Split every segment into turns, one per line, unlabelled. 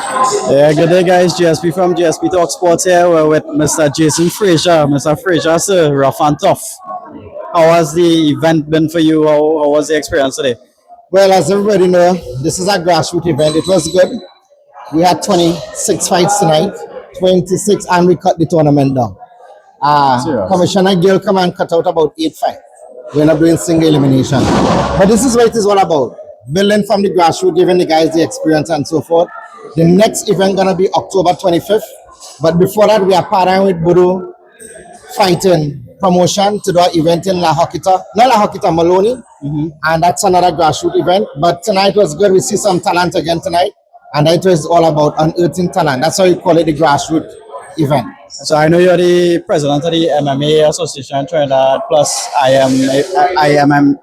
Yeah, good day, guys. GSP from GSP Talk Sports here. We're with Mr. Jason Fraser. Mr. Fraser, sir, RUFF and TUFF. How has the event been for you? How was the experience today?
Well, as everybody know, this is a grassroots event. It was good. We had 26 fights tonight, 26, and we cut the tournament down. Commissioner Gill come and cut out about 8 fights. We're not doing single elimination. But this is what it is all about. Building from the grassroots, giving the guys the experience and so forth. The next event gonna be October 25th. But before that, we are partnering with Budu Fighting Promotion to do an event in La Hoquita, not La Hoquita, Maloney. And that's another grassroots event. But tonight was good. We see some talent again tonight. And it was all about unearthing talent. That's why we call it the grassroots event.
So I know you're the president of the MMA Association Trinidad plus IMMAF,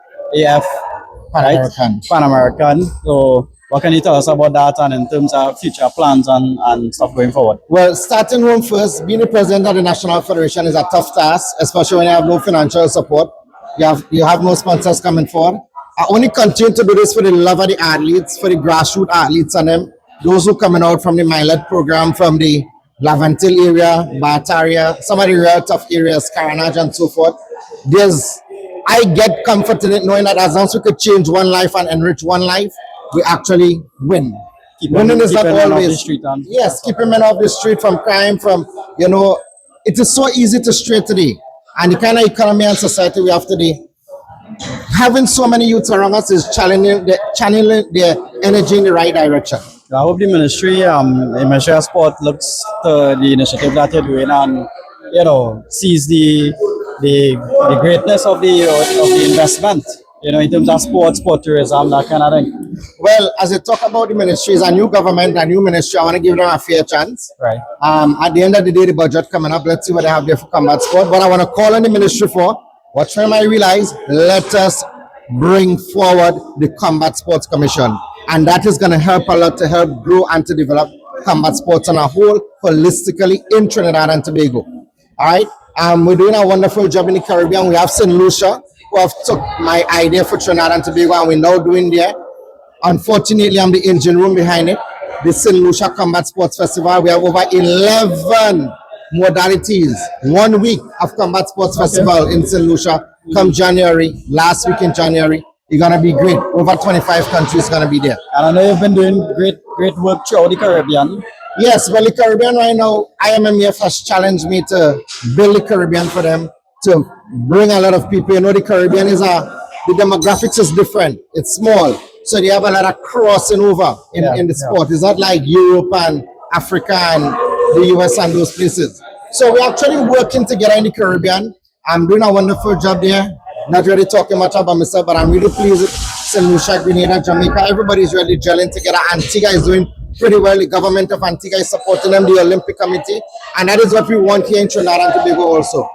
right? Pan American. So what can you tell us about that and in terms of future plans and stuff going forward?
Well, starting home first, being the president of the National Federation is a tough task, especially when you have no financial support. You have no sponsors coming forward. I only continue to do this for the love of the athletes, for the grassroots athletes and them. Those who coming out from the Milet program, from the Lavantil area, Bat area, some of the real tough areas, Caranage and so forth. I get comfort in it knowing that as long as we could change one life and enrich one life, we actually win. Winning is not always. Yes, keeping men off the street from crime, it is so easy to stray today. And the kind of economy and society we have today, having so many youths around us is channeling their energy in the right direction.
I hope the Ministry of Sport looks to the initiative that you're doing and sees the greatness of the investment. In terms of sport tourism, that kind of thing.
Well, as I talk about the ministry, it's a new government, a new ministry. I want to give them a fair chance.
Right.
At the end of the day, the budget coming up. Let's see what they have there for combat sport. But I want to call on the ministry for what time I realize. Let us bring forward the Combat Sports Commission, and that is going to help a lot to help grow and to develop combat sports on a whole holistically in Trinidad and Tobago. All right. We're doing a wonderful job in the Caribbean. We have St. Lucia, who have took my idea for Trinidad and Tobago, and we're now doing there. Unfortunately, I'm the engine room behind it. The St. Lucia Combat Sports Festival. We have over 11 modalities. 1 week of Combat Sports Festival in St. Lucia. Come January, last week in January. It's going to be great. Over 25 countries going to be there.
And I know you've been doing great work throughout the Caribbean.
Yes, well, the Caribbean right now, IMMAF has challenged me to build the Caribbean for them, to bring a lot of people. The Caribbean the demographics is different. It's small. So they have a lot of crossing over in the sport. It's not like Europe and Africa and the US and those places. So we're actually working together in the Caribbean. I'm doing a wonderful job there. Not really talking much about myself, but I'm really pleased with St. Lucia, Grenada, Jamaica. Everybody's really gelling together. Antigua is doing pretty well. The government of Antigua is supporting them, the Olympic Committee. And that is what we want here in Trinidad and Tobago also.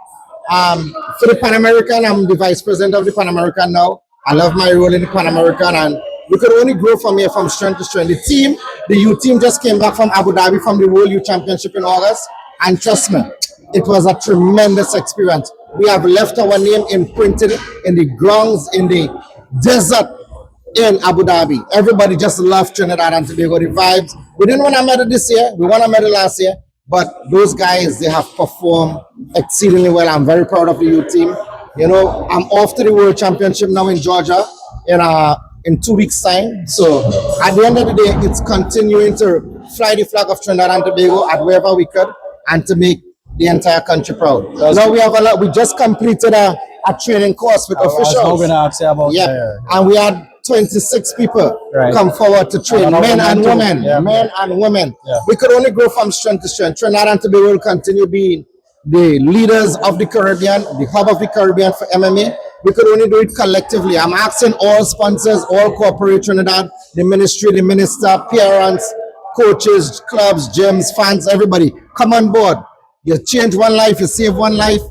For the Pan American, I'm the vice president of the Pan American now. I love my role in the Pan American, and we could only grow from here from strength to strength. The youth team just came back from Abu Dhabi from the World Youth Championship in August. And trust me, it was a tremendous experience. We have left our name imprinted in the grounds, in the desert in Abu Dhabi. Everybody just loved Trinidad and Tobago, the vibes. We didn't win a medal this year. We won a medal last year. But those guys, they have performed exceedingly well. I'm very proud of the youth team. I'm off to the World Championship now in Georgia in 2 weeks' time. So at the end of the day, it's continuing to fly the flag of Trinidad and Tobago at wherever we could and to make the entire country proud. Now we have a lot. We just completed a training course with officials.
I was going to ask you about
and we had 26 people come forward to train, men and women. Men and women. We could only grow from strength to strength. Trinidad and Tobago will continue being the leaders of the Caribbean, the hub of the Caribbean for MMA. We could only do it collectively. I'm asking all sponsors, all corporate Trinidad, the ministry, the minister, parents, coaches, clubs, gyms, fans, everybody, come on board. You change one life, you save one life,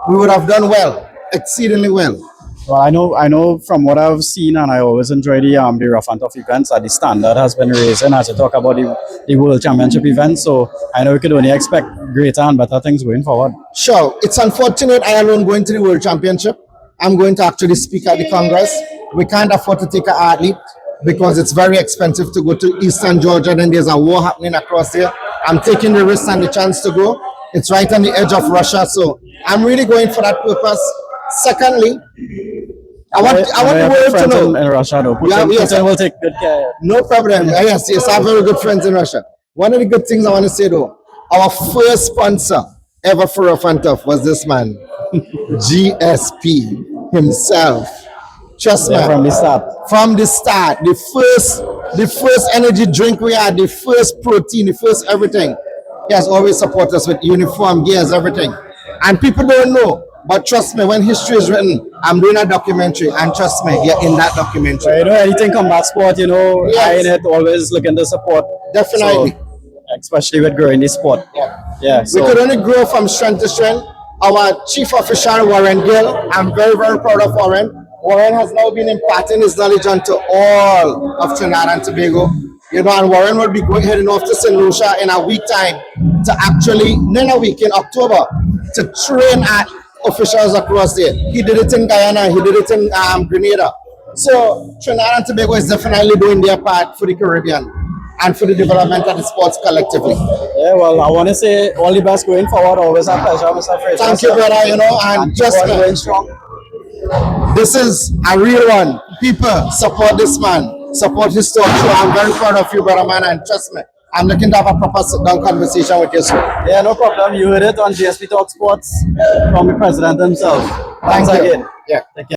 we would have done well, exceedingly well.
Well, I know from what I've seen, and I always enjoy the RUFF and TUFF events, that the standard has been raising as you talk about the World Championship events. So I know we could only expect greater and better things going forward.
Sure. It's unfortunate I alone going to the World Championship. I'm going to actually speak at the Congress. We can't afford to take an athlete. because it's very expensive to go to Eastern Georgia. Then there's a war happening across here. I'm taking the risk and the chance to go. It's right on the edge of Russia, so I'm really going for that purpose. Secondly, I want the world to know.
In Russia, though. Putin will take good care.
No problem. Yes, I have very good friends in Russia. One of the good things I want to say though, our first sponsor ever for RUFF and TUFF was this man, GSP himself. Trust me.
From the start.
From the start, the first energy drink we had, the first protein, the first everything. He has always supported us with uniform, gears, everything. And people don't know, but trust me, when history is written, I'm doing a documentary, and trust me, you're in that documentary.
You know, anything combat sport, you know, I in it always looking to support.
Definitely.
So, especially with growing this sport. Yeah.
We could only grow from strength to strength. Our chief official, Warren Gill, I'm very, very proud of Warren. Warren has now been imparting his knowledge onto all of Trinidad and Tobago. You know, and Warren will be heading off to St. Lucia in a week time to actually, in October, to train at officials across there. He did it in Guyana, he did it in Grenada. So Trinidad and Tobago is definitely doing their part for the Caribbean and for the development of the sports collectively.
Yeah, well, I want to say all the best going forward. Always a pleasure, Mr. Fraser.
Thank you, brother. You know, and just
going strong.
This is a real one. People, support this man. Support his talk show. I'm very proud of you, brother man, and trust me, I'm looking to have a proper sit-down conversation with you soon.
Yeah, no problem. You heard it on GSP Talk Sports from the president himself. Thanks
Thank you.
again.
Yeah.
Take care.